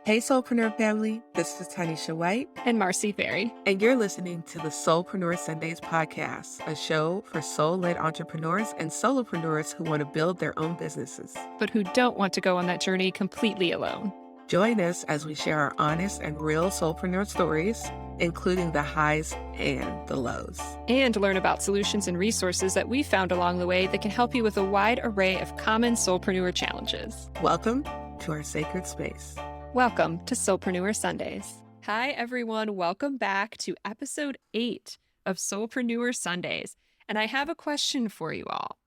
Hey, Soulpreneur family, this is Tanisha White, And Marcy Ferry. and you're listening to the Soulpreneur Sundays podcast, a show for soul-led entrepreneurs and solopreneurs who want to build their own businesses. But who don't want to go on that journey completely alone. Join us as we share our honest and real soulpreneur stories, including the highs and the lows. And learn about solutions and resources that we found along the way that can help you with a wide array of common soulpreneur challenges. Welcome to our sacred space. Welcome to Soulpreneur Sundays. Hi, everyone. Welcome back to episode 8 of Soulpreneur Sundays. And I have a question for you all.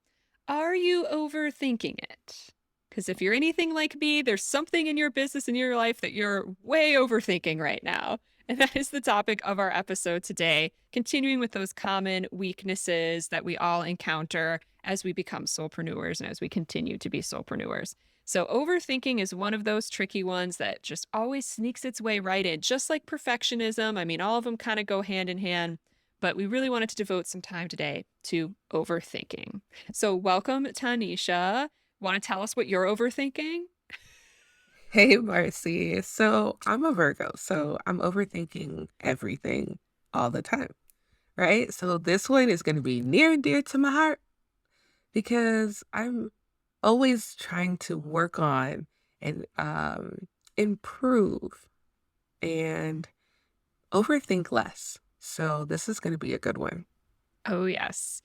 Are you overthinking it? Because if you're anything like me, there's something in your business and your life that you're way overthinking right now. And that is the topic of our episode today, continuing with those common weaknesses that we all encounter as we become soulpreneurs and as we continue to be soulpreneurs. So overthinking is one of those tricky ones that just always sneaks its way right in, just like perfectionism. I mean, all of them kind of go hand in hand, but we really wanted to devote some time today to overthinking. So welcome, Tanisha. Want to tell us what you're overthinking? Hey, Marcy. So I'm a Virgo, so I'm overthinking everything all the time, right? So this one is going to be near and dear to my heart because I'm always trying to work on and improve and overthink less. So this is going to be a good one. Oh, yes,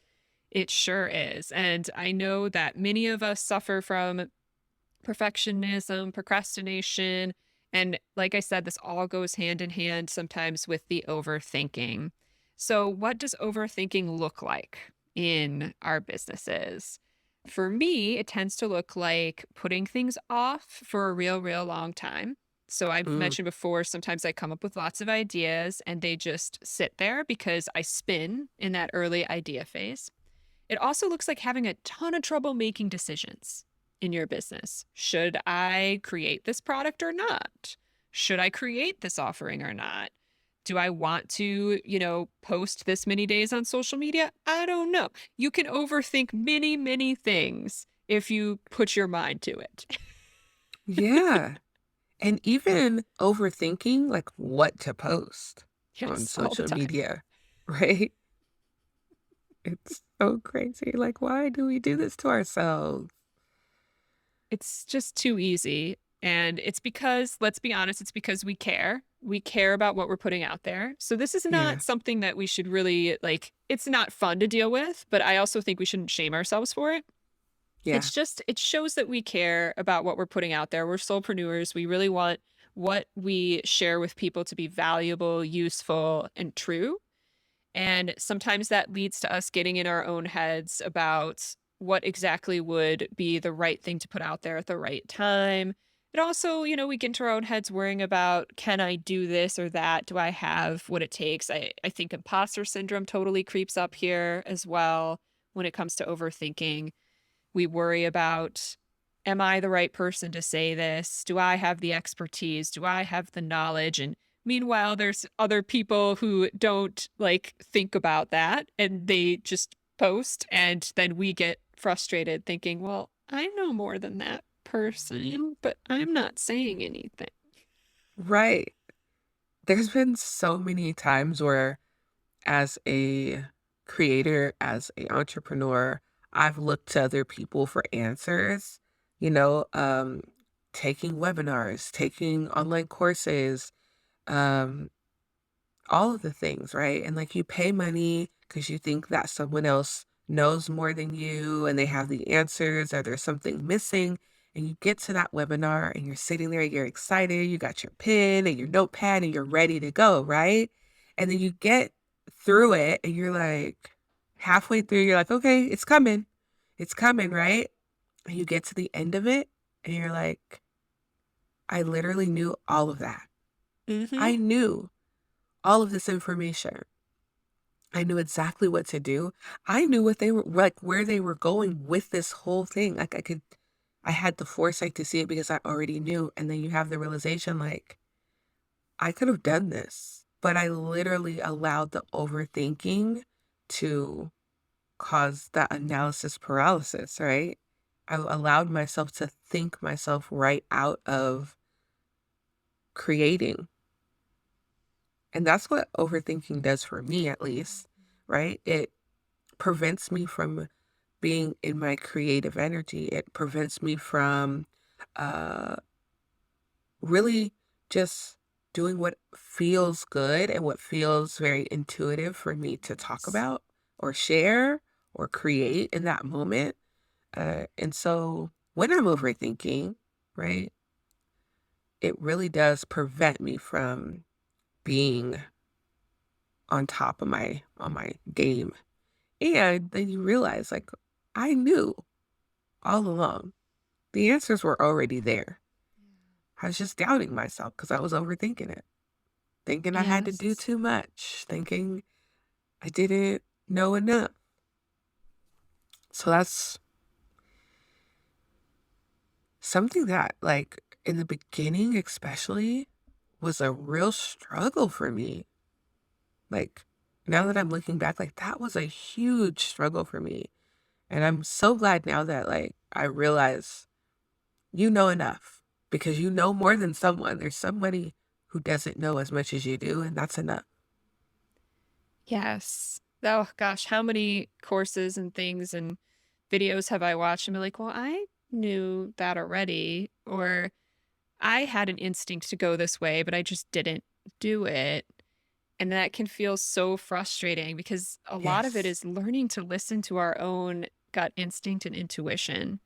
it sure is. And I know that many of us suffer from perfectionism, procrastination. And like I said, this all goes hand in hand sometimes with the overthinking. So, what does overthinking look like in our businesses? For me, it tends to look like putting things off for a real long time. So, I've Mm, mentioned before, sometimes I come up with lots of ideas and they just sit there because I spin in that early idea phase. It also looks like having a ton of trouble making decisions in your business. Should I create this product or not? Should I create this offering or not? Do I want to, post this many days on social media? I don't know. You can overthink many things if you put your mind to it. yeah. And even overthinking like what to post on Yes, all the social time. media, right? It's so crazy. Like, why do we do this to ourselves? It's just too easy. And it's because, let's be honest, it's because we care. We care about what we're putting out there. So this is Yeah. not something that we should really it's not fun to deal with, but I also think we shouldn't shame ourselves for it. Yeah. It's just, it shows that we care about what we're putting out there. We're soulpreneurs. We really want what we share with people to be valuable, useful, and true. And sometimes that leads to us getting in our own heads about what exactly would be the right thing to put out there at the right time. It also, we get into our own heads worrying about, can I do this or that? Do I have what it takes? I think imposter syndrome totally creeps up here as well when it comes to overthinking. We worry about, am I the right person to say this? Do I have the expertise? Do I have the knowledge? And meanwhile, there's other people who don't think about that and they just post. And then we get frustrated thinking, well, I know more than that person, but I'm not saying anything. Right. There's been so many times where as a creator, as an entrepreneur, I've looked to other people for answers, you know, taking webinars, taking online courses, um, all of the things, right? And like you pay money because you think that someone else knows more than you and they have the answers or there's something missing. And you get to that webinar and you're sitting there, you're excited, you got your pen and your notepad and you're ready to go, right? And then you get through it and you're like halfway through, you're like, okay, it's coming, right? And you get to the end of it and you're like, I literally knew all of that. Mm-hmm. I knew all of this information. I knew exactly what to do. I knew what they were like, where they were going with this whole thing. Like I had the foresight to see it because I already knew. And then you have the realization, like, I could have done this, but I literally allowed the overthinking to cause that analysis paralysis, right? I allowed myself to think myself right out of creating. And that's what overthinking does for me, at least, right? It prevents me from being in my creative energy. It prevents me from uh, really just doing what feels good and what feels very intuitive for me to talk Yes. about or share or create in that moment. And so when I'm overthinking, right, it really does prevent me from being on top of my game. And then you realize, like, I knew all along. The answers were already there. I was just doubting myself because I was overthinking it, thinking I had to do Yes. too much, thinking I didn't know enough. So that's something that, like, in the beginning, especially, was a real struggle for me. Like, now that I'm looking back, like, that was a huge struggle for me. And I'm so glad now that, like, I realize you know enough because you know more than someone. There's somebody who doesn't know as much as you do, and that's enough. Yes. Oh gosh, how many courses and things and videos have I watched and be like, well, I knew that already, or I had an instinct to go this way, but I just didn't do it. And that can feel so frustrating because a lot of it Yes. is learning to listen to our own gut instinct and intuition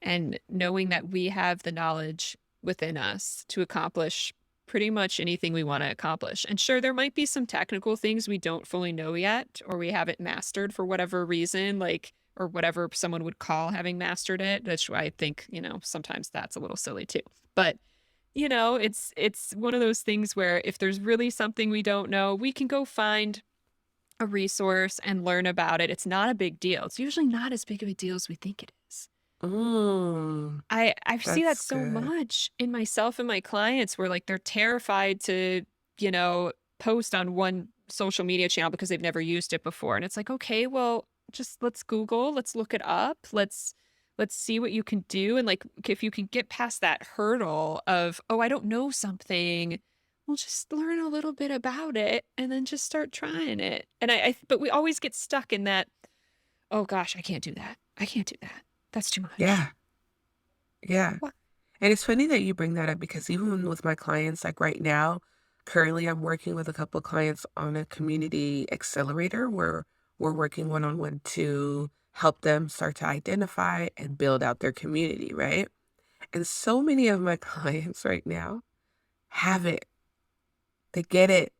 and knowing that we have the knowledge within us to accomplish pretty much anything we want to accomplish. And sure, there might be some technical things we don't fully know yet, or we haven't mastered for whatever reason, like, or whatever someone would call having mastered it. That's why I think, sometimes that's a little silly too. But it's one of those things where if there's really something we don't know, we can go find a resource and learn about it. It's not a big deal. It's usually not as big of a deal as we think it is. Mm, I see that that's so good. much in myself and my clients where like they're terrified to, post on one social media channel because they've never used it before. And it's like, okay, well, just let's Google, let's look it up, let's see what you can do. And like if you can get past that hurdle of, oh, I don't know something, well, just learn a little bit about it and then just start trying it. And but we always get stuck in that, oh gosh, I can't do that. I can't do that. That's too much. Yeah. Yeah. What? And it's funny that you bring that up because even with my clients, like right now, currently I'm working with a couple clients on a community accelerator where we're working one on one to help them start to identify and build out their community, right? And so many of my clients right now have it, they get it.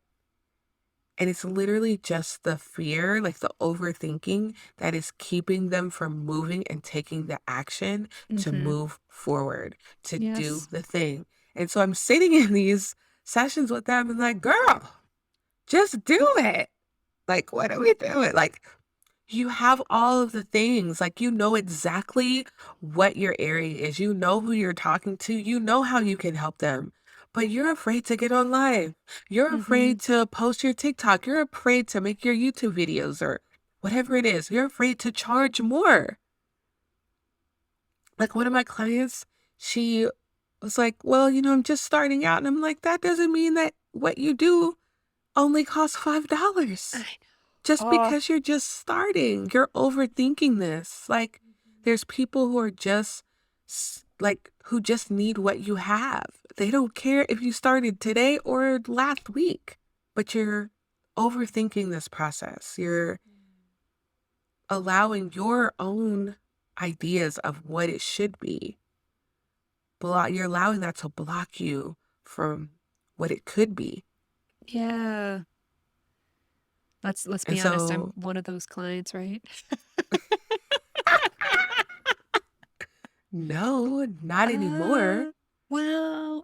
And it's literally just the fear, like the overthinking that is keeping them from moving and taking the action to Mhm. move forward, to do Yes. the thing. And so I'm sitting in these sessions with them and like, girl, just do it. Like, what are we doing? Like, you have all of the things, like, you know exactly what your area is, you know who you're talking to, you know how you can help them, but you're afraid to get on live. You're afraid Mhm. to post your TikTok. You're afraid to make your YouTube videos or whatever it is. You're afraid to charge more. Like one of my clients, she was like, well, I'm just starting out. And I'm like, that doesn't mean that what you do only costs I $5. know. Just Oh. because you're just starting, you're overthinking this. Like, Mhm. there's people who are just like, who just need what you have. They don't care if you started today or last week, but you're overthinking this process. You're allowing your own ideas of what it should be. You're allowing that to block you from what it could be. Yeah. Let's And be honest, I'm so, one of those clients, right? no, not anymore. Uh, well,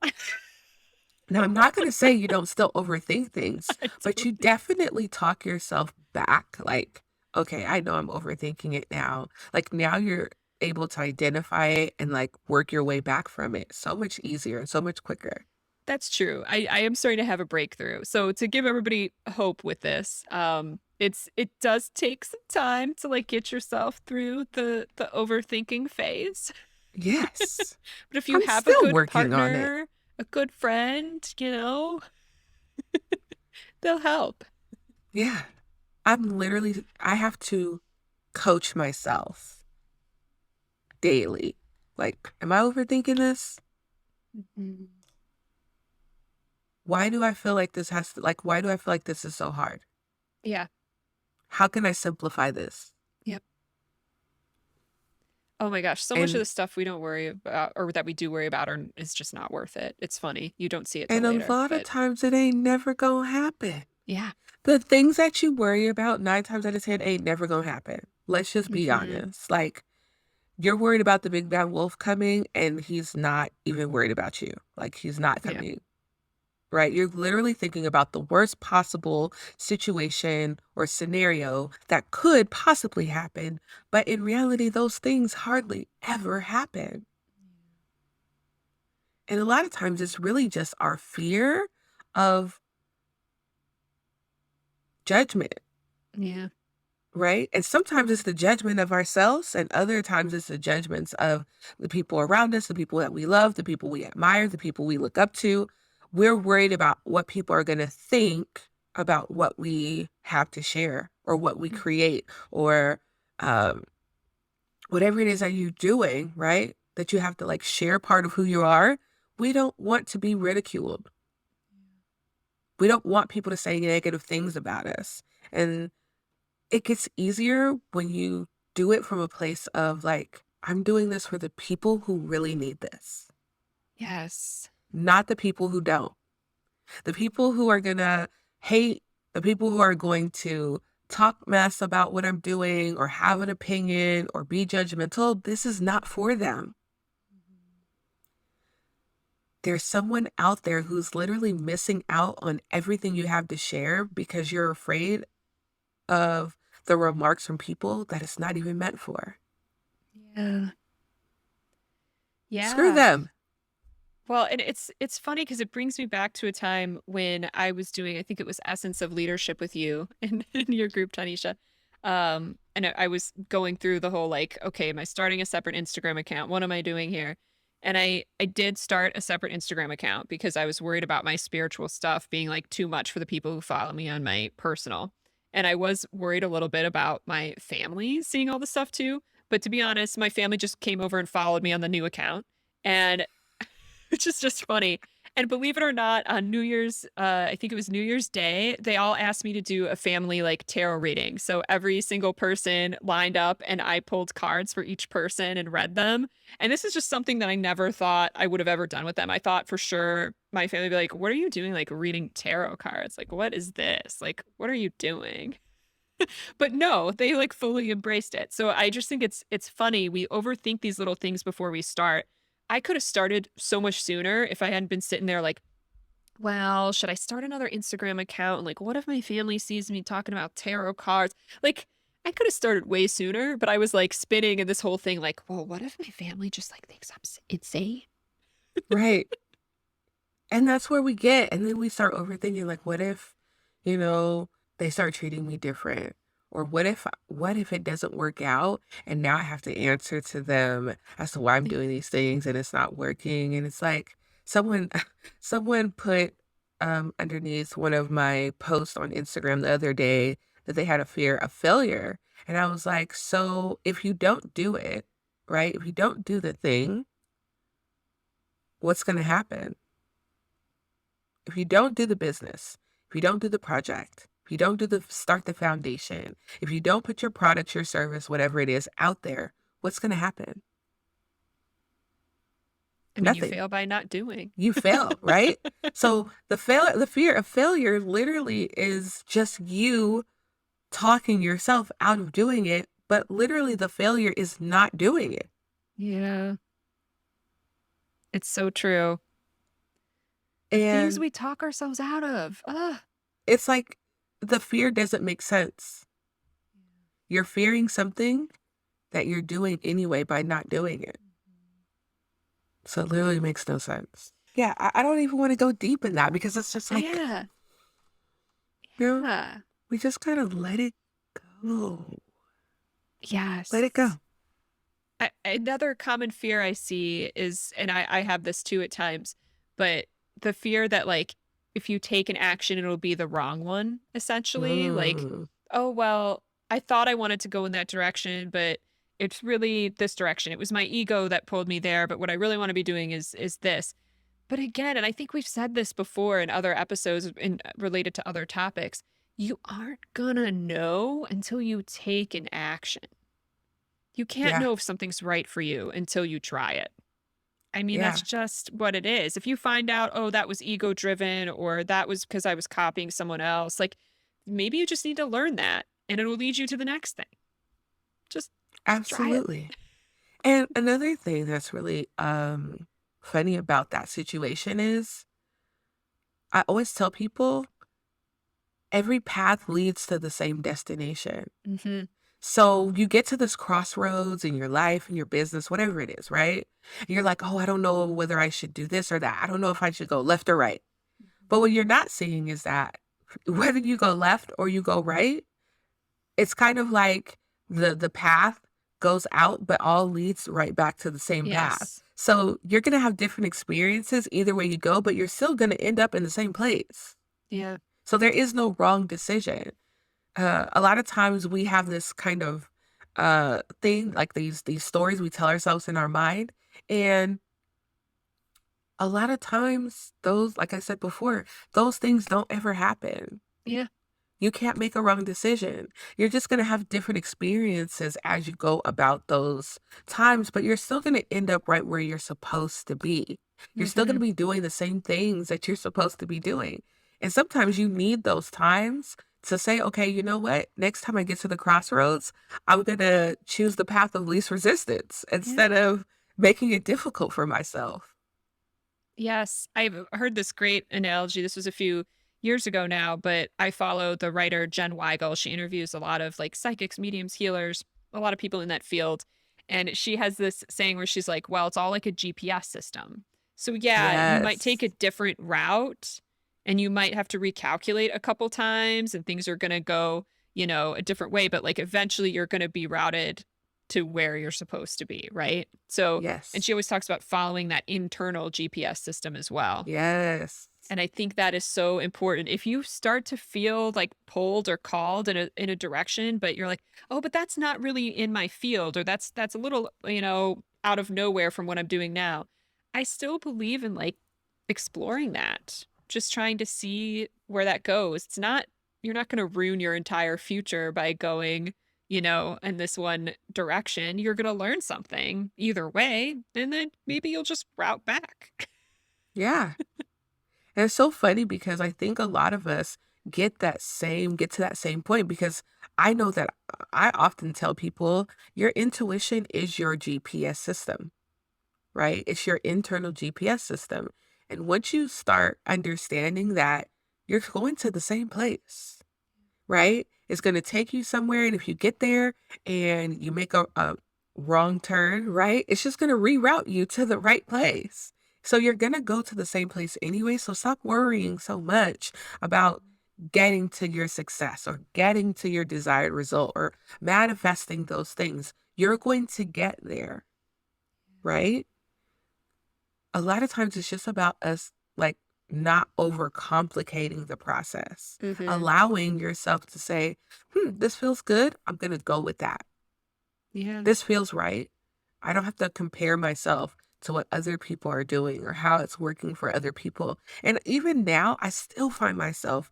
Now, I'm not going to say you don't still overthink things, I but do. you definitely talk yourself back. Like, okay, I know I'm overthinking it now. Like, now you're able to identify it and like work your way back from it so much easier and so much quicker. That's true. I am starting to have a breakthrough. So to give everybody hope with this, it does take some time to like get yourself through the overthinking phase. Yes, But if you I'm have a still good working on it. partner a good friend, they'll help. Yeah. I have to coach myself daily. Like, am I overthinking this? Mhm. Why do I feel like why do I feel like this is so hard? Yeah. How can I simplify this? Yep. Oh my gosh, so much of And the stuff we don't worry about or that we do worry about is just not worth it. It's funny. You don't see it till and a later, lot of but times it ain't never gonna happen. yeah. The things that you worry about 9 times out of 10 ain't never gonna happen. Let's just be Mhm. honest. Like, you're worried about the big bad wolf coming, and he's not even worried about you. Like, he's not Yeah. coming, right? You're literally thinking about the worst possible situation or scenario that could possibly happen. But in reality, those things hardly ever happen. And a lot of times it's really just our fear of judgment, Yeah. right? And sometimes it's the judgment of ourselves, and other times it's the judgments of the people around us, the people that we love, the people we admire, the people we look up to. We're worried about what people are going to think about what we have to share or what we create or um, whatever it is that you're doing, right? That you have to like share part of who you are. We don't want to be ridiculed. We don't want people to say negative things about us. And it gets easier when you do it from a place of like, I'm doing this for the people who really need this, Yes. not the people who don't. The people who are gonna hate, the people who are going to talk mess about what I'm doing or have an opinion or be judgmental, this is not for them. There's someone out there who's literally missing out on everything you have to share because you're afraid of the remarks from people that it's not even meant for. Yeah. Screw Yeah. them. Well, and it's funny because it brings me back to a time when I was doing, I think it was Essence of Leadership with you in your group, Tanisha. And I was going through the whole like, okay, am I starting a separate Instagram account? What am I doing here? And I did start a separate Instagram account because I was worried about my spiritual stuff being like too much for the people who follow me on my personal. And I was worried a little bit about my family seeing all the stuff too. But to be honest, my family just came over and followed me on the new account. And which is just funny. And believe it or not, on New Year's, I think it was New Year's Day, they all asked me to do a family like tarot reading. So every single person lined up and I pulled cards for each person and read them. And this is just something that I never thought I would have ever done with them. I thought for sure my family would be like, what are you doing? Like reading tarot cards? Like, what is this? Like, what are you doing? But no, they like fully embraced it. So I just think it's funny. We overthink these little things before we start. I could have started so much sooner if I hadn't been sitting there like, well, should I start another Instagram account? And like, what if my family sees me talking about tarot cards? Like, I could have started way sooner, but I was like spinning in this whole thing, like, well, what if my family just like thinks I'm insane? Right. And that's where we get. And then we start overthinking, like, what if, you know, they start treating me different? Or what if it doesn't work out and now I have to answer to them as to why I'm doing these things and it's not working? And it's like someone someone put underneath one of my posts on Instagram the other day that they had a fear of failure. And I was like, so if you don't do it, right? If you don't do the thing, what's going to happen? If you don't do the business, if you don't do the project, if you don't do the start the foundation, if you don't put your product, your service, whatever it is out there, what's going to happen? I mean, you Nothing. fail by not doing. You fail, right? So the fear of failure literally is just you talking yourself out of doing it, but literally the failure is not doing it. Yeah, it's so true. The things And we talk ourselves out of. Ugh. it's like the fear doesn't make sense. You're fearing something that you're doing anyway by not doing it. So it literally makes no sense. Yeah, I don't even want to go deep in that because it's just like, Yeah. you know, Yeah. we just kind of let it go. Let it Yes. go. Another common fear I see is, and I have this too at times, but the fear that, like, if you take an action, it'll be the wrong one, essentially. Like, Mm, oh, well, I thought I wanted to go in that direction, but it's really this direction. It was my ego that pulled me there, but what I really want to be doing is this. But again, and I think we've said this before in other episodes in related to other topics, you aren't gonna know until you take an action. You can't yeah, know if something's right for you until you try it. I mean, that's yeah, just what it is. If you find out, oh, that was ego driven or that was because I was copying someone else, like maybe you just need to learn that and it'll lead you to the next thing. Just try it. absolutely. And another thing that's really funny about that situation is I always tell people every path leads to the same destination. Hmm. So you get to this crossroads in your life, in your business, whatever it is, right? And you're like, oh, I don't know whether I should do this or that. I don't know if I should go left or right. But what you're not seeing is that whether you go left or you go right, it's kind of like the path goes out, but all leads right back to the same path. Yes. So you're gonna have different experiences either way you go, but you're still gonna end up in the same place. Yeah. So there is no wrong decision. A lot of times we have this kind of thing, like these stories we tell ourselves in our mind, and a lot of times those, like I said before, those things don't ever happen. Yeah. You can't make a wrong decision. You're just going to have different experiences as you go about those times, but you're still going to end up right where you're supposed to be. You're still going Hmm. to be doing the same things that you're supposed to be doing. And sometimes you need those times to say, okay, you know what? Next time I get to the crossroads, I'm going to choose the path of least resistance Yeah. instead of making it difficult for myself. Yes, I've heard this great analogy. This was a few years ago now, but I follow the writer Jen Weigel. She interviews a lot of like psychics, mediums, healers, a lot of people in that field. And she has this saying where she's like, well, it's all like a GPS system. So, yeah, you might take a Yes. different route and you might have to recalculate a couple times and things are going to go, a different way. But like eventually you're going to be routed to where you're supposed to be. Right. So, and Yes. she always talks about following that internal GPS system as well. Yes. And I think that is so important. If you start to feel like pulled or called in a direction, but you're like, "Oh, but that's not really in my field," or that's a little, out of nowhere from what I'm doing now. I still believe in like exploring that. Just trying to see where that goes. It's not You're not going to ruin your entire future by going, in this one direction. You're going to learn something either way, and then maybe you'll just route back. Yeah. And it's so funny because I think a lot of us get to that same point because I know that I often tell people your intuition is your GPS system, right? It's your internal GPS system. And once you start understanding that you're going to the same place, right? It's going to take you somewhere. And if you get there and you make a wrong turn, right? It's just going to reroute you to the right place. So you're going to go to the same place anyway. So stop worrying so much about getting to your success or getting to your desired result or manifesting those things. You're going to get there, right? A lot of times it's just about us like not overcomplicating the process, Hmm. allowing yourself to say, this feels good. I'm going to go with that. Yeah. This feels right. I don't have to compare myself to what other people are doing or how it's working for other people. And even now, I still find myself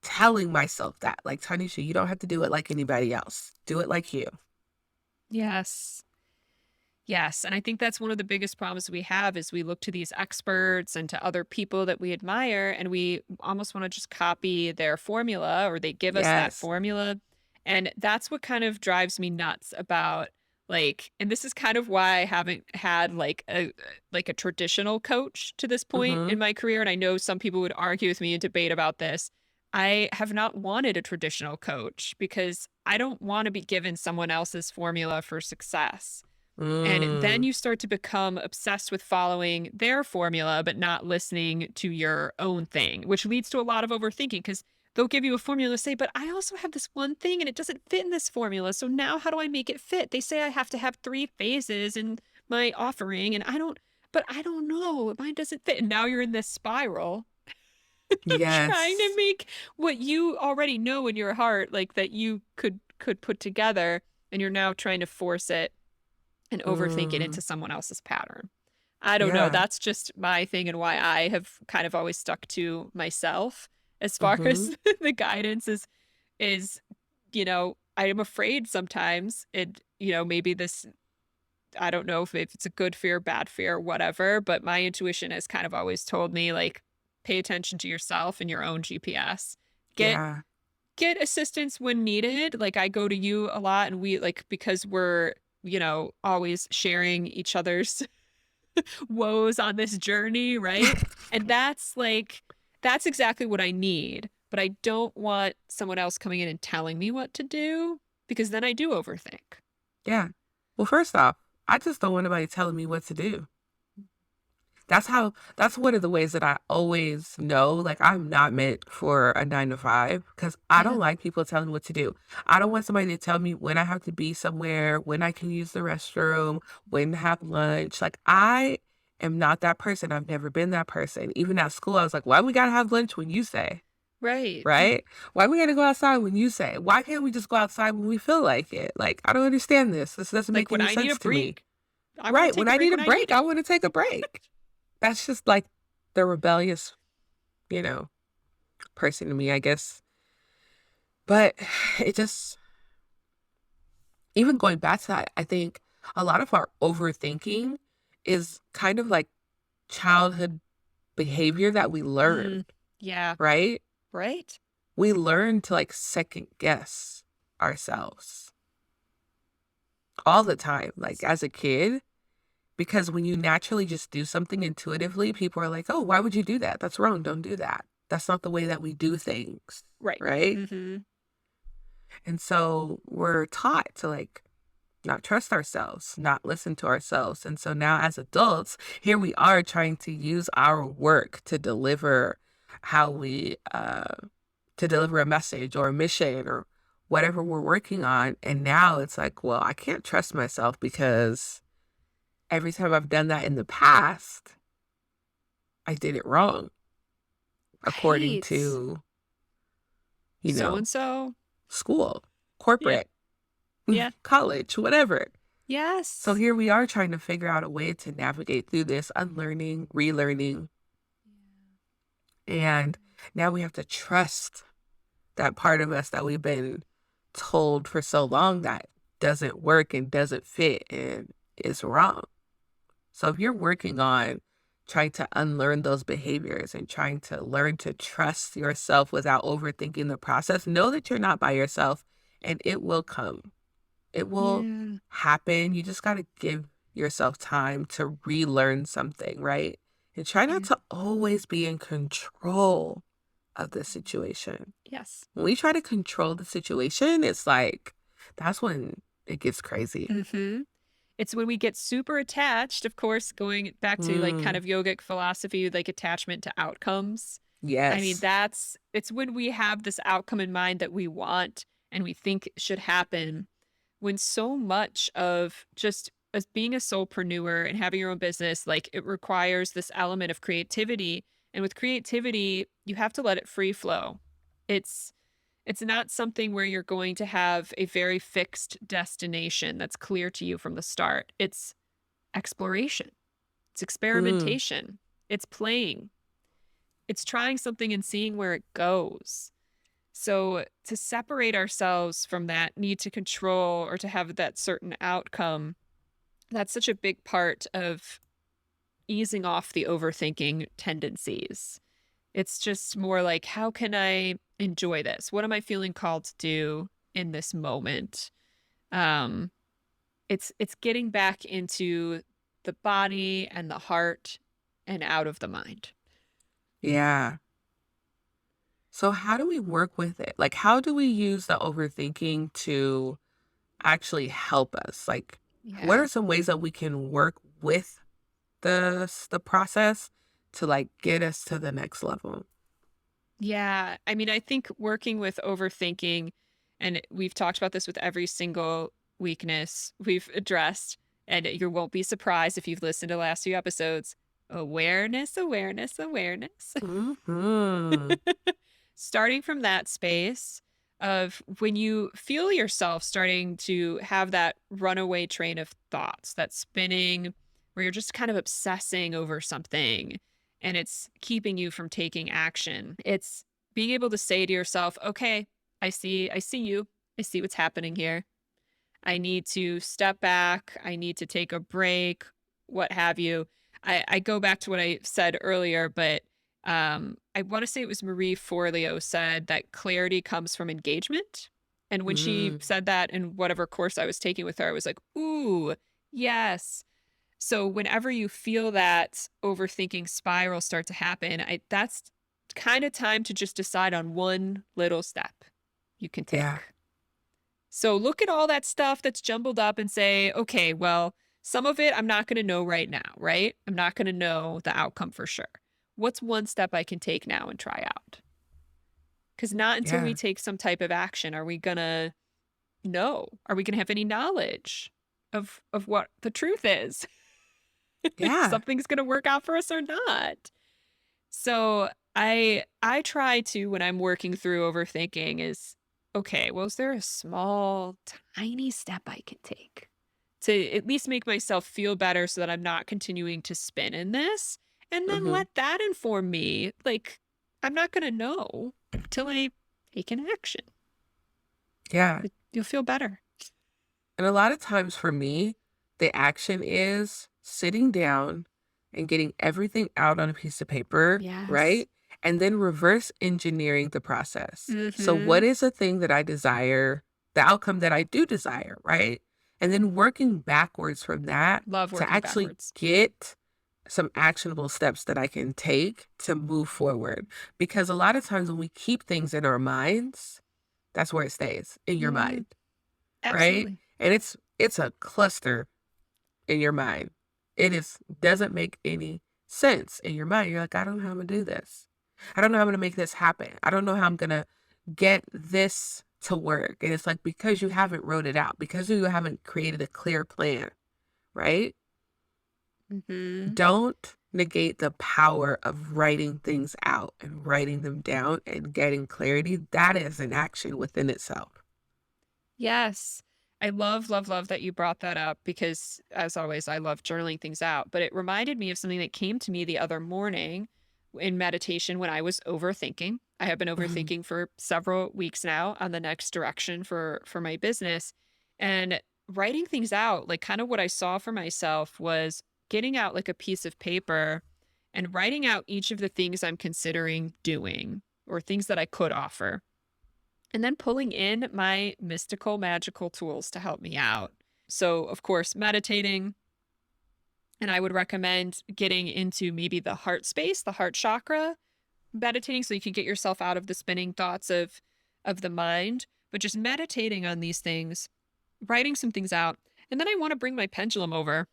telling myself that, like, Tanisha, you don't have to do it like anybody else. Do it like you. Yes. Yes, and I think that's one of the biggest problems we have is we look to these experts and to other people that we admire and we almost want to just copy their formula or they give us that Yes. formula. And that's what kind of drives me nuts about like and this is kind of why I haven't had like a traditional coach to this point Mm-hmm. in my career and I know some people would argue with me and debate about this. I have not wanted a traditional coach because I don't want to be given someone else's formula for success. And then Mm. you start to become obsessed with following their formula, but not listening to your own thing, which leads to a lot of overthinking because they'll give you a formula, say, but I also have this one thing and it doesn't fit in this formula. So now how do I make it fit? They say I have to have 3 phases in my offering and but I don't know, mine doesn't fit. And now you're in this spiral of trying to Yes. make what you already know in your heart, like that you could put together, and you're now trying to force it and overthink it into Mm, someone else's pattern. I don't know. yeah. That's just my thing and why I have kind of always stuck to myself as far Mm-hmm. as the guidance is, I am afraid sometimes maybe this, I don't know if it's a good fear, bad fear, whatever, but my intuition has kind of always told me like pay attention to yourself and your own GPS. Get Yeah. get assistance when needed. Like I go to you a lot and we like because we're, always sharing each other's woes on this journey, right? And that's exactly what I need. But I don't want someone else coming in and telling me what to do because then I do overthink. Yeah. Well, first off, I just don't want anybody telling me what to do. That's one of the ways that I always know, like, I'm not meant for a 9 to 5 because I Yeah. don't like people telling me what to do. I don't want somebody to tell me when I have to be somewhere, when I can use the restroom, when to have lunch. Like, I am not that person. I've never been that person. Even at school, I was like, why we gotta have lunch when you say? Right. Right? Why we gotta go outside when you say? Why can't we just go outside when we feel like it? Like, I don't understand this. This doesn't Like make when any I need a sense to me. break, I want to Right. take When a I break need a when I need break, I it. want to take a break. That's just like the rebellious, you know, person to me, I guess. But it just, even going back to that, I think a lot of our overthinking is kind of like childhood behavior that we learned, Mm, yeah. right? Right. We learn to like second guess ourselves all the time, like as a kid, because when you naturally just do something intuitively, people are like, oh, why would you do that? That's wrong. Don't do that. That's not the way that we do things, Right. right? Mm-hmm. And so we're taught to like not trust ourselves, not listen to ourselves. And so now as adults, here we are trying to use our work to deliver how we to deliver a message or a mission or whatever we're working on. And now it's like, well, I can't trust myself because every time I've done that in the past, I did it wrong according Right. to, you So know, and so. school, Yeah. corporate, Yeah. college, whatever. So Yes. here we are trying to figure out a way to navigate through this unlearning, relearning, and now we have to trust that part of us that we've been told for so long that doesn't work and doesn't fit and is wrong. So if you're working on trying to unlearn those behaviors and trying to learn to trust yourself without overthinking the process, know that you're not by yourself and it will come. It will Yeah. happen. You just got to give yourself time to relearn something, right? And try not Yeah. to always be in control of the situation. Yes. When we try to control the situation, it's like that's when it gets crazy. Mm-hmm. It's when we get super attached, of course, going back to like kind Mm, of yogic philosophy, like attachment to outcomes. I mean, yes. it's when we have this outcome in mind that we want and we think should happen, when so much of just as being a soulpreneur and having your own business, like it requires this element of creativity. And with creativity, you have to let it free flow. It's it's not something where you're going to have a very fixed destination that's clear to you from the start. It's exploration, it's Mm, experimentation, it's playing, it's trying something and seeing where it goes. So, to separate ourselves from that need to control or to have that certain outcome, that's such a big part of easing off the overthinking tendencies. It's just more like, how can I enjoy this? What am I feeling called to do in this moment? Um, it's getting back into the body and the heart and out of the mind. yeah. So how do we work with it? Like, how do we use the overthinking to actually help us? Like, what Yeah. are some ways that we can work with the process to like get us to the next level? Yeah. I mean, I think working with overthinking, and we've talked about this with every single weakness we've addressed, And you won't be surprised if you've listened to the last few episodes. Awareness, awareness, awareness. Mhm. Starting from that space of when you feel yourself starting to have that runaway train of thoughts, that spinning where you're just kind of obsessing over something and it's keeping you from taking action. It's being able to say to yourself, okay, I see you. I see what's happening here. I need to step back. I need to take a break, what have you. I go back to what I said earlier, but I want to say it was Marie Forleo said that clarity comes from engagement. And when she Mm. said that in whatever course I was taking with her, I was like, ooh, yes. So whenever you feel that overthinking spiral start to happen, that's kind of time to just decide on one little step you can Yeah. take. So look at all that stuff that's jumbled up and say, okay, well, some of it I'm not going to know right now, right? I'm not going to know the outcome for sure. What's one step I can take now and try out? Because not until we Yeah. take some type of action are we going to know. Are we going to have any knowledge of what the truth is? If Yeah. something's going to work out for us or not. So I try to when I'm working through overthinking is okay, well, is there a small, tiny step I can take to at least make myself feel better so that I'm not continuing to spin in this? And then Mhm. let that inform me. Like, I'm not gonna know till I take an action. Yeah. You'll feel better. And a lot of times for me, the action is sitting down and getting everything out on a piece of paper, Yes. right? And then reverse engineering the process. So, what Mm-hmm. is a thing that I desire, the outcome that I do desire, right? And then working backwards from that Love to working actually backwards. get some actionable steps that I can take to move forward. Because a lot of times when we keep things in our minds, that's where it stays in your Mm, mind, right? absolutely. And it's a cluster in your mind. It is doesn't make any sense in your mind. You're like, I don't know how I'm gonna do this. I don't know how I'm gonna make this happen. I don't know how I'm gonna get this to work. And it's like because you haven't wrote it out, because you haven't created a clear plan, right? Mm-hmm. Don't negate the power of writing things out and writing them down and getting clarity. That is an action within itself. Yes. I love, love, love that you brought that up because, as always, I love journaling things out. But it reminded me of something that came to me the other morning in meditation when I was overthinking. I have been Mhm. overthinking for several weeks now on the next direction for my business. And writing things out, like kind of what I saw for myself was getting out like a piece of paper and writing out each of the things I'm considering doing or things that I could offer and then pulling in my mystical, magical tools to help me out. So, of course, meditating. And I would recommend getting into maybe the heart space, the heart chakra, meditating so you can get yourself out of the spinning thoughts of the mind, but just meditating on these things, writing some things out. And then I want to bring my pendulum over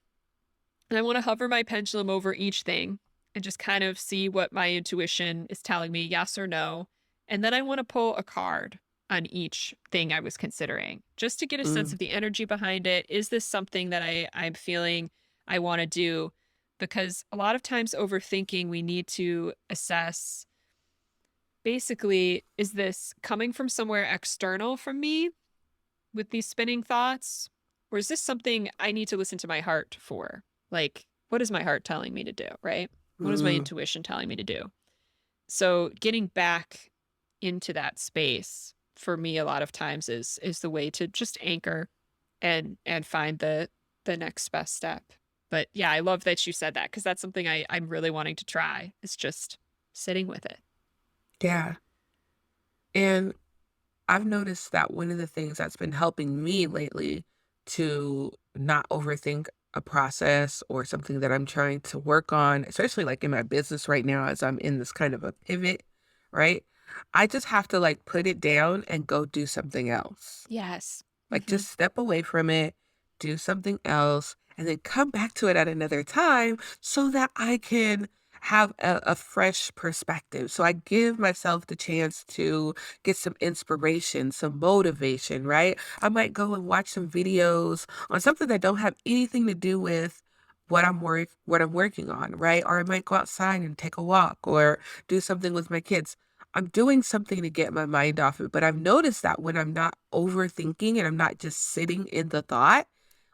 and I want to hover my pendulum over each thing and just kind of see what my intuition is telling me, yes or no. And then I want to pull a card on each thing I was considering just to get a sense Mm. of the energy behind it. Is this something that I'm feeling I want to do? Because a lot of times overthinking, we need to assess basically, is this coming from somewhere external from me with these spinning thoughts? Or is this something I need to listen to my heart for? Like, what is my heart telling me to do, right? What is my Mm. intuition telling me to do? So getting back into that space for me a lot of times is the way to just anchor and find the next best step. But yeah, I love that you said that because that's something I'm really wanting to try. It's just sitting with it. Yeah. And I've noticed that one of the things that's been helping me lately to not overthink a process or something that I'm trying to work on, especially like in my business right now as I'm in this kind of a pivot, right? I just have to like put it down and go do something else. Yes. Like Hmm. just step away from it, do something else, and then come back to it at another time so that I can have a fresh perspective. So I give myself the chance to get some inspiration, some motivation, right? I might go and watch some videos on something that don't have anything to do with what I'm working on, right? Or I might go outside and take a walk or do something with my kids. I'm doing something to get my mind off it, but I've noticed that when I'm not overthinking and I'm not just sitting in the thought,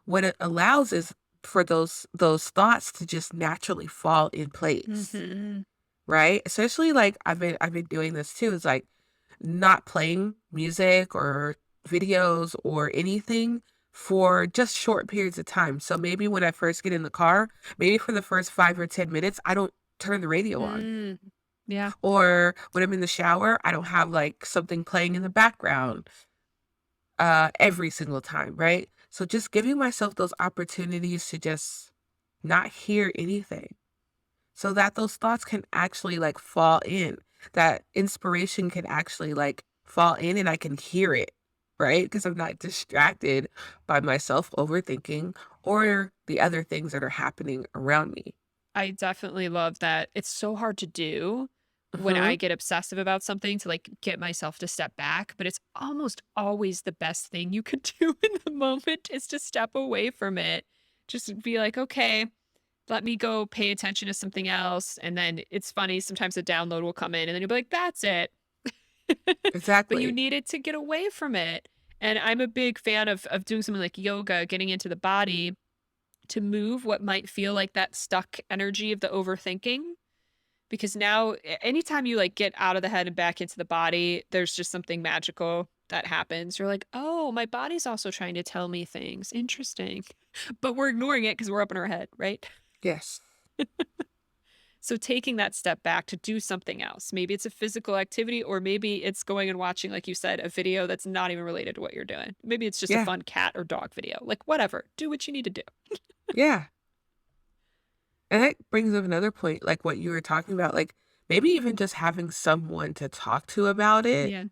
what it allows is for those thoughts to just naturally fall in place, Mhm. right? Especially like I've been doing this too, is like not playing music or videos or anything for just short periods of time. So maybe when I first get in the car, maybe for the first 5 or 10 minutes, I don't turn the radio on. Mm. Yeah. Or when I'm in the shower, I don't have like something playing in the background every single time, right? So just giving myself those opportunities to just not hear anything so that those thoughts can actually like fall in, that inspiration can actually like fall in and I can hear it, right? Because I'm not distracted by myself overthinking or the other things that are happening around me. I definitely love that. It's so hard to do when Hmm. I get obsessive about something to like get myself to step back, but it's almost always the best thing you could do in the moment is to step away from it. Just be like, okay, let me go pay attention to something else. And then it's funny, sometimes a download will come in and then you'll be like, that's it. But you Exactly. needed to get away from it. And I'm a big fan of doing something like yoga, getting into the body to move what might feel like that stuck energy of the overthinking. Because now, anytime you like get out of the head and back into the body, there's just something magical that happens. You're like, oh, my body's also trying to tell me things. Interesting. But we're ignoring it because we're up in our head, right? Yes. So taking that step back to do something else. Maybe it's a physical activity, or maybe it's going and watching, like you said, a video that's not even related to what you're doing. Maybe it's just a Yeah. fun cat or dog video. Like, whatever. Do what you need to do. Yeah. And that brings up another point, like what you were talking about, like maybe even just having someone to talk to about it Yeah.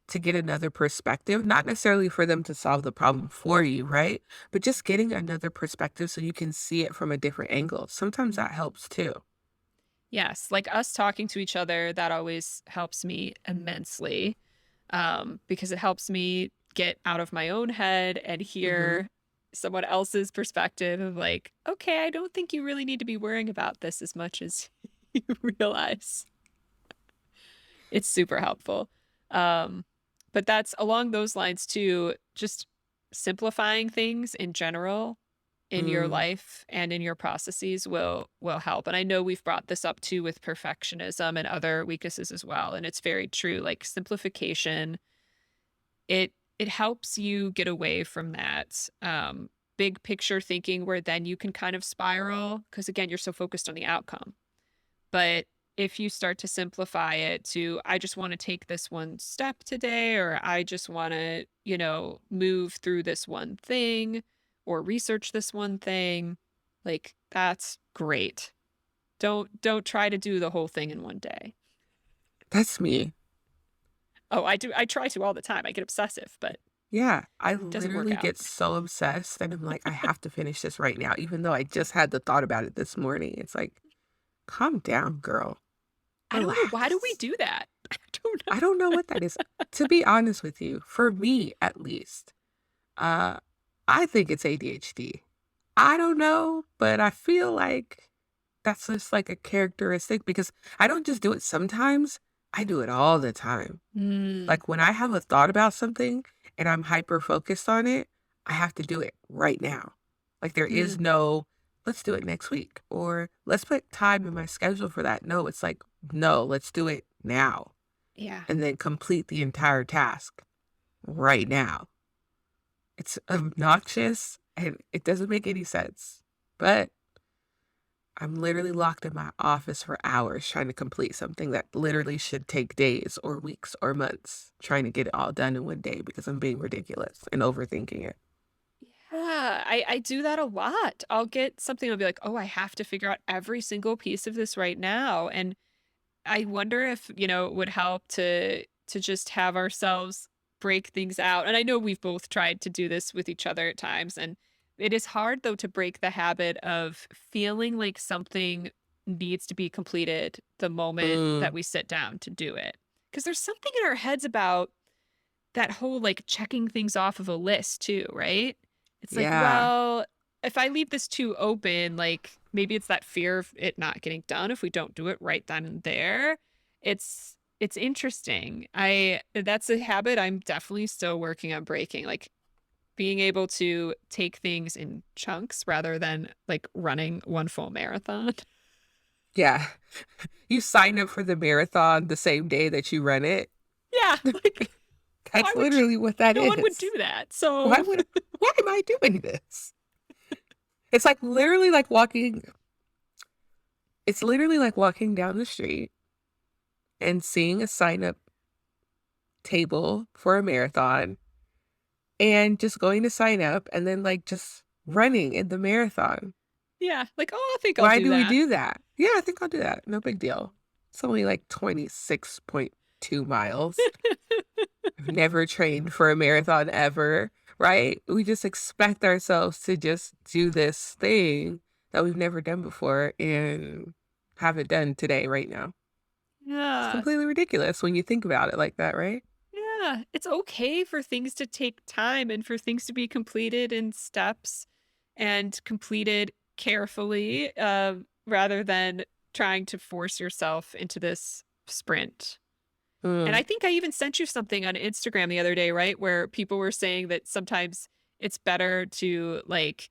to get another perspective, not necessarily for them to solve the problem for you, right? But just getting another perspective so you can see it from a different angle. Sometimes that helps too. Yes. Like us talking to each other, that always helps me immensely, because it helps me get out of my own head and Hmm. hear someone else's perspective of like, okay, I don't think you really need to be worrying about this as much as you realize. It's super helpful. Um, but that's along those lines too, just simplifying things in general in your Mm, life and in your processes will help. And I know we've brought this up too with perfectionism and other weaknesses as well. And it's very true. Like simplification, it helps you get away from that big picture thinking where then you can kind of spiral because again, you're so focused on the outcome. But if you start to simplify it to, I just want to take this one step today, or I just want to, move through this one thing or research this one thing, like that's great. Don't try to do the whole thing in one day. that's me. Oh, I do. I try to all the time. I get obsessive, but it Yeah, I doesn't work literally out. get so obsessed and I'm like, I have to finish this right now, even though I just had the thought about it this morning. It's like, calm down, girl. I don't know. Why do we Relax. do that? I don't know. I don't know what that is. To be honest with you, for me at least, uh, I think it's ADHD. I don't know, but I feel like that's just like a characteristic because I don't just do it sometimes, I do it all the time. Mm, Like when I have a thought about something and I'm hyper focused on it, I have to do it right now. Like there is mm, no, let's do it next week or let's put time in my schedule for that. No, it's like, no, let's do it now yeah. and then complete the entire task right now. It's obnoxious and it doesn't make any sense. But I'm literally locked in my office for hours trying to complete something that literally should take days or weeks or months, trying to get it all done in one day because I'm being ridiculous and overthinking it. Yeah, I do that a lot. I'll get something, I'll be like, "Oh, I have to figure out every single piece of this right now." And I wonder if, it would help to just have ourselves break things out. And I know we've both tried to do this with each other at times, and it is hard though to break the habit of feeling like something needs to be completed the moment that Mm, we sit down to do it. Because there's something in our heads about that whole, like, checking things off of a list too, right? It's like, yeah. well, if I leave this too open, like, maybe it's that fear of it not getting done if we don't do it right then and there. It's interesting. I That's a habit I'm definitely still working on breaking, like, being able to take things in chunks rather than, like, running one full marathon. Yeah. You sign up for the marathon the same day that you run it. Yeah, like, why That's would you literally what that no one would do is. that, Why so would why am I doing this? It's like literally like walking it's literally like walking down the street and seeing a sign up table for a marathon and just going to sign up and then like just running in the marathon. yeah, like, "Oh, I think I'll Why do do we that." do that? Yeah, I think I'll do that. No big deal. It's only like 26.2 miles. I've never trained for a marathon ever, right? We just expect ourselves to just do this thing that we've never done before and have it done today, right now. It's Yeah. completely ridiculous when you think about it like that, right? Yeah, it's okay for things to take time and for things to be completed in steps and completed carefully, rather than trying to force yourself into this sprint. And Mm, I think I even sent you something on Instagram the other day, right? Where people were saying that sometimes it's better to, like,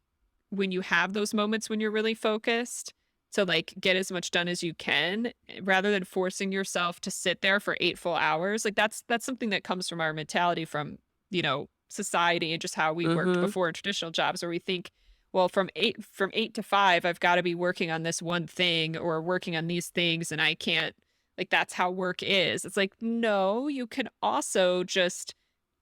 when you have those moments when you're really focused, to, like, get as much done as you can, rather than forcing yourself to sit there for 8 full hours. Like, that's something that comes from our mentality from, society and just how we worked mhm. before in traditional jobs where we think, well, from 8 to 5, I've gotta be working on this one thing or working on these things, and I can't, like, that's how work is. It's like, no, you can also just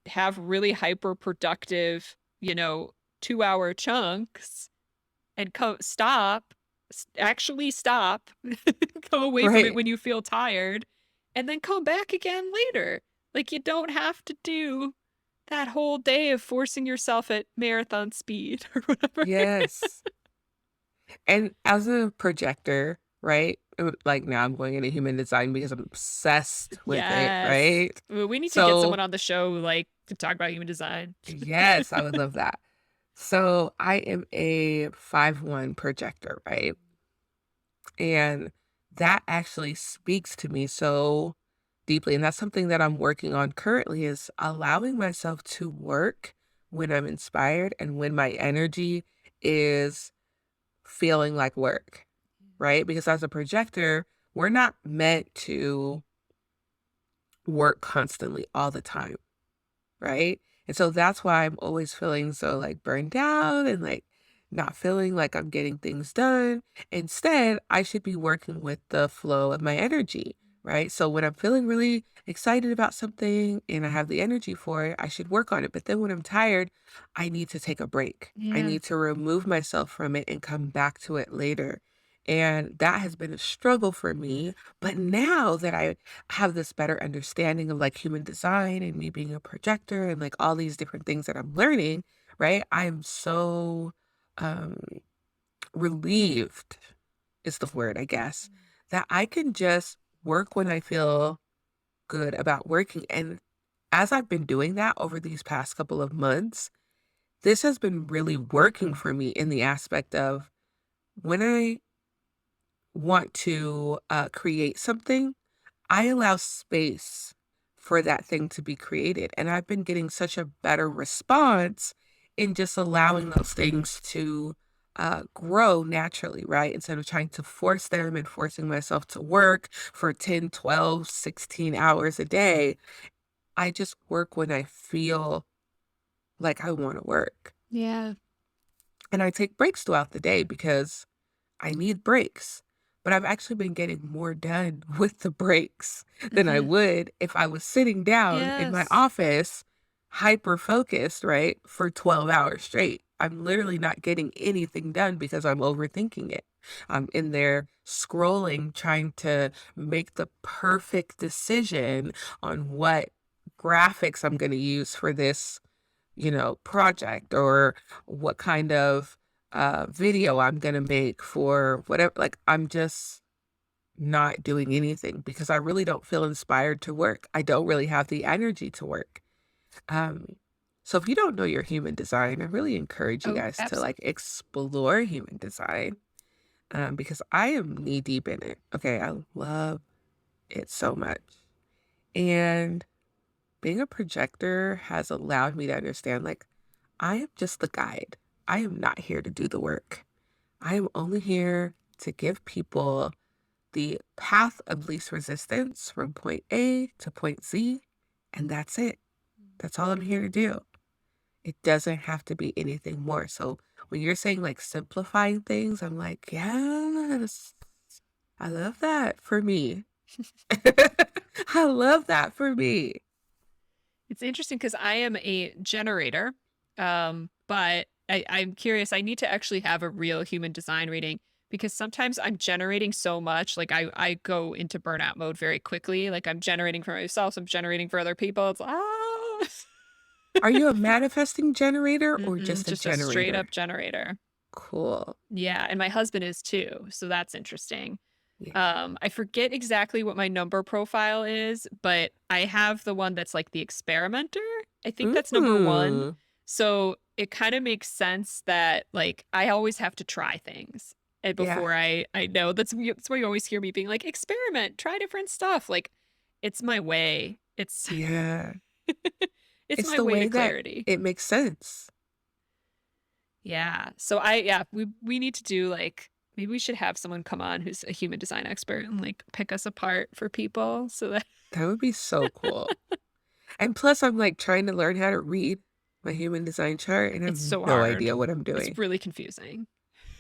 have really hyper productive, 2-hour chunks and actually stop, go away from it Right. when you feel tired, and then come back again later. Like, you don't have to do that whole day of forcing yourself at marathon speed or whatever. Yes. And as a projector, right? Like now I'm going into human design because I'm obsessed with it, Yes. right? Well, we need to get So, someone on the show, like, to talk about human design. yes, I would love that. So, I am a 5/1 projector, right? And that actually speaks to me so deeply. And that's something that I'm working on currently is allowing myself to work when I'm inspired and when my energy is feeling like work, right? Because as a projector, we're not meant to work constantly all the time, right? And so that's why I'm always feeling so like burned out and like not feeling like I'm getting things done. Instead, I should be working with the flow of my energy, right? So when I'm feeling really excited about something and I have the energy for it, I should work on it. But then when I'm tired, I need to take a break. I Yeah. need to remove myself from it and come back to it later. And that has been a struggle for me. But now that I have this better understanding of like human design and me being a projector and like all these different things that I'm learning, right? I'm so um relieved is the word, I guess, that I can just work when I feel good about working. And as I've been doing that over these past couple of months, this has been really working for me in the aspect of when I want to create something, I allow space for that thing to be created, and I've been getting such a better response in just allowing those things to, grow naturally, right? Instead of trying to force them and forcing myself to work for 10, 12, 16 hours a day, I just work when I feel like I wanna work, Yeah. and I take breaks throughout the day because I need breaks, but I've actually been getting more done with the breaks than I Yeah. would if I was sitting down in my Yes. office, hyper focused, right, for 12 hours straight. I'm literally not getting anything done because I'm overthinking it. I'm in there scrolling, trying to make the perfect decision on what graphics I'm going to use for this project or what kind of video I'm gonna make for whatever. Like I'm just not doing anything because I really don't feel inspired to work. I don't really have the energy to work. Um, so if you don't know your human design, I really encourage you Oh, guys to absolutely. like explore human design because I am knee deep in it. Okay, I love it so much. And being a projector has allowed me to understand like I am just the guide. I am not here to do the work. I am only here to give people the path of least resistance from point A to point Z, and that's it. That's all I'm here to do. It doesn't have to be anything more. So when you're saying like simplifying things, I'm like, yes, I love that for me. I love that for me. It's interesting because I am a generator, but I'm curious. I need to actually have a real human design reading because sometimes I'm generating so much. Like I go into burnout mode very quickly. Like I'm generating for myself, I'm generating for other people. It's Are you a manifesting generator or Mm-mm, just a just a straight generator? up generator. Cool. Yeah, and my husband is too, so that's interesting. Yeah. I forget exactly what my number profile is, but I have the one that's like the experimenter. I think that's number one. Mm, So it kind of makes sense that like I always have to try things and yeah. before I know that's why you always hear me being like experiment, try different stuff. Like it's my way. It's Yeah. it's It's my the way to way that clarity. it makes sense. Yeah. So we need to do like maybe we should have someone come on who's a human design expert and like pick us apart for people so that That would be so cool. And plus, I'm like trying to learn how to read my human design chart and I it's have so no hard. idea what I'm It's doing. really confusing.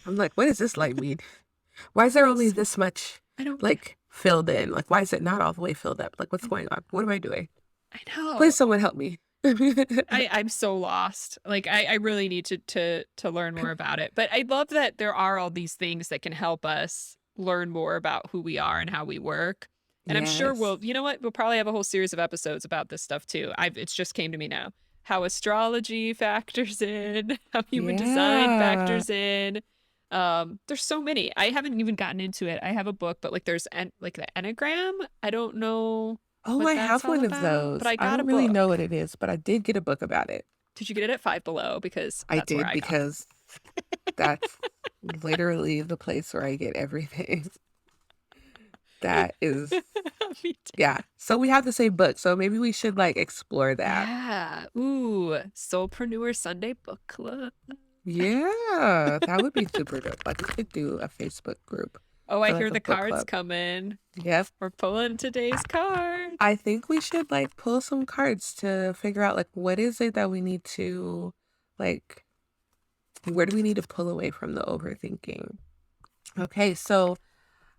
I'm like, what does this light mean? Why is there only Yes. this much I don't like filled in? Like, why is it not all the way filled up? Like, what's I, going on? What am I doing? I know. Please, someone help me. I'm so lost. Like I really need to learn more about it. But I love that there are all these things that can help us learn more about who we are and how we work. And I'm sure Yes. we'll, you know what? We'll probably have a whole series of episodes about this stuff too. It's just came to me now. How astrology factors in, how human design Yeah. factors in. There's so many. I haven't even gotten into it. I have a book, but like there's like the Enneagram. I don't know Oh, what I that's have all one of about, but those. I I got a don't really know book. what it is, but I did get a book about it. Did you get it at Five Below? Because I that's where did I got because that's literally the place where I get everything. That is, it. Me yeah. too. So we have the same book. So maybe we should like explore that. Yeah. Ooh, Soulpreneur Sunday Book Club. Yeah, that would be super dope. Like we could do a Facebook group Oh, I for hear like a the book cards club. coming. Yep. We're pulling today's card. I think we should like pull some cards to figure out like what is it that we need to like where do we need to pull away from the overthinking? Okay, so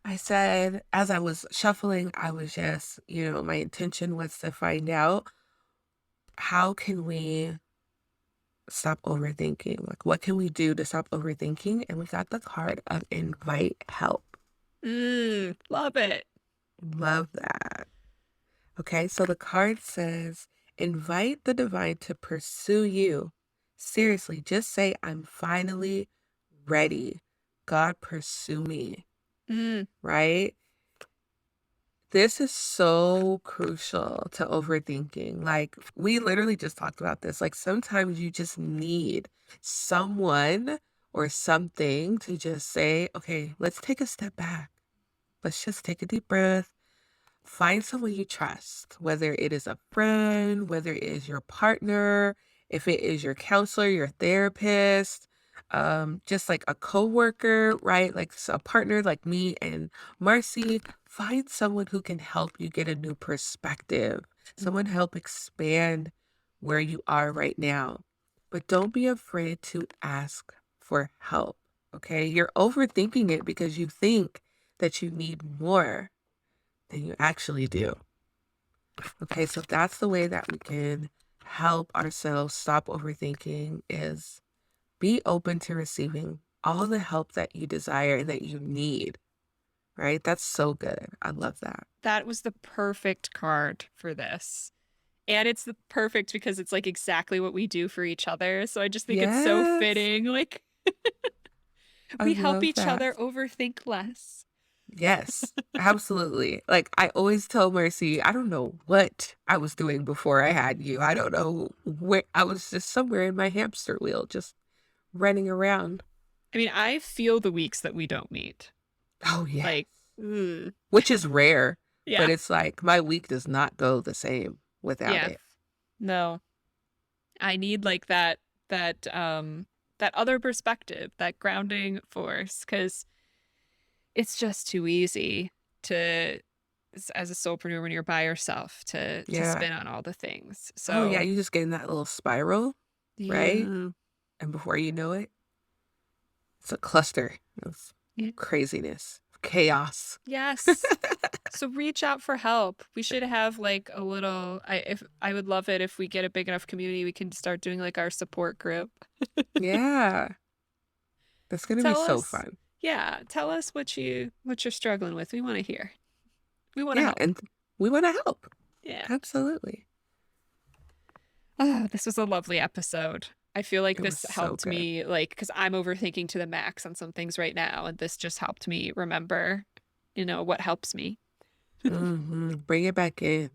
I said as I was shuffling, I was just, my intention was to find out how can we stop overthinking? Like what can we do to stop overthinking? And we got the card of invite help. Love it. Love that. Okay, so the card says, invite the divine to pursue you. Seriously, just say, I'm finally ready. God, pursue me, Mm, right? This is so crucial to overthinking. Like, we literally just talked about this. Like, sometimes you just need someone or something to just say, okay, let's take a step back. Let's just take a deep breath. Find someone you trust, whether it is a friend, whether it is your partner, if it is your counselor, your therapist, just like a coworker, right? Like a partner like me and Marcy. Find someone who can help you get a new perspective. Someone help expand where you are right now. But don't be afraid to ask for help. Okay. You're overthinking it because you think that you need more than you actually do. Okay, so that's the way that we can help ourselves stop overthinking is be open to receiving all the help that you desire and that you need, right? That's so good. I love that. that was the perfect card for this. And it's the perfect because it's like exactly what we do for each other. So I just think it's so Yes, fitting. Like I we help love each that. other overthink less. Yes, absolutely. Like, I always tell Mercy, I don't know what I was doing before I had you. I don't know where I was, just somewhere in my hamster wheel, just running around. I mean, I feel the weeks that we don't meet. Oh, yes. Like, mm, Which is rare, but yeah, it's like my week does not go the same without yeah. it. No, I need like that other perspective, that grounding force, because it's just too easy to as a soulpreneur when you're by yourself to Yeah. spin on all the things. Oh, yeah, So you just get in that little spiral, right? yeah, And before you know it, it's a cluster of yeah. craziness, chaos. Yes. So reach out for help. We should have like a little I would love it if we get a big enough community we can start doing like our support group. Yeah, that's gonna be Tell so us, fun. yeah, tell us what you're struggling with. We want to hear. We want to Yeah, help. and we want to help. Yeah. Absolutely. Oh, this was a lovely episode. I feel like It was this so helped good. me, like, because I'm overthinking to the max on some things right now, and this just helped me remember, what helps me. Bring it back in.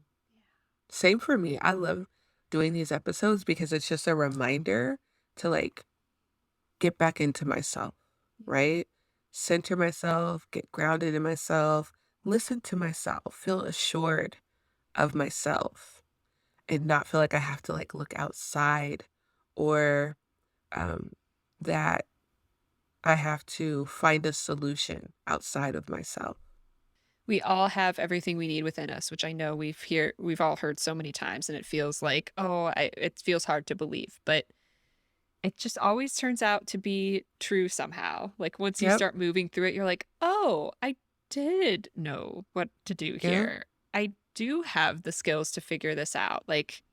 Same for me. I love doing these episodes because it's just a reminder to like get back into myself, right? Center myself, get grounded in myself, listen to myself, feel assured of myself, and not feel like I have to like look outside or um, that I have to find a solution outside of myself. We all have everything we need within us, which I know we've all heard so many times, and it feels like, it feels hard to believe, but it just always turns out to be true somehow. Like once you Yep. start moving through it, you're like, oh, I did know what to do Yeah. here. I do have the skills to figure this out. Like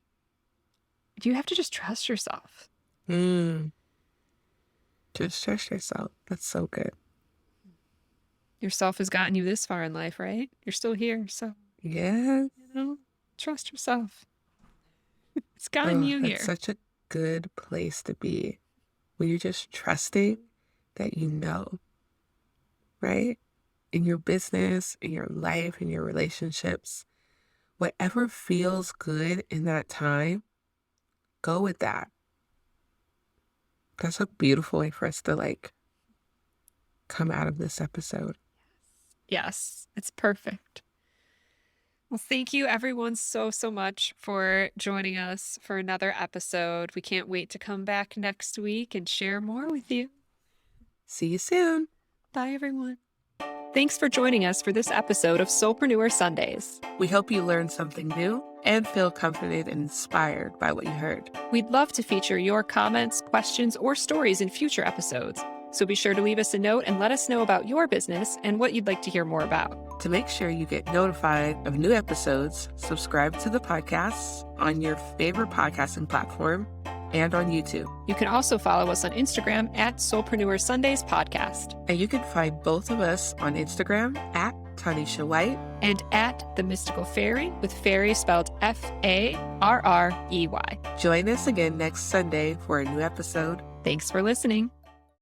you have to just trust yourself. Mm. Just trust yourself. That's so good. Yourself has gotten you this far in life, right? You're still here, so Yeah. you know, trust yourself. It's gotten Oh, you that's here. such a good place to be when you're just trusting that you know, right? In your business, in your life, in your relationships, whatever feels good in that time, go with that. That's a beautiful way for us to like come out of this episode. Yes, it's perfect. Well, thank you everyone so much for joining us for another episode. We can't wait to come back next week and share more with you. See you soon. Bye, everyone. Thanks for joining us for this episode of Soulpreneur Sundays. We hope you learned something new and feel comforted and inspired by what you heard. We'd love to feature your comments, questions, or stories in future episodes. So be sure to leave us a note and let us know about your business and what you'd like to hear more about. To make sure you get notified of new episodes, subscribe to the podcasts on your favorite podcasting platform and on YouTube. You can also follow us on Instagram at Soulpreneur Sundays Podcast. And you can find both of us on Instagram at Tanisha White and at The Mystical Fairy, with fairy spelled Farrey. Join us again next Sunday for a new episode. Thanks for listening.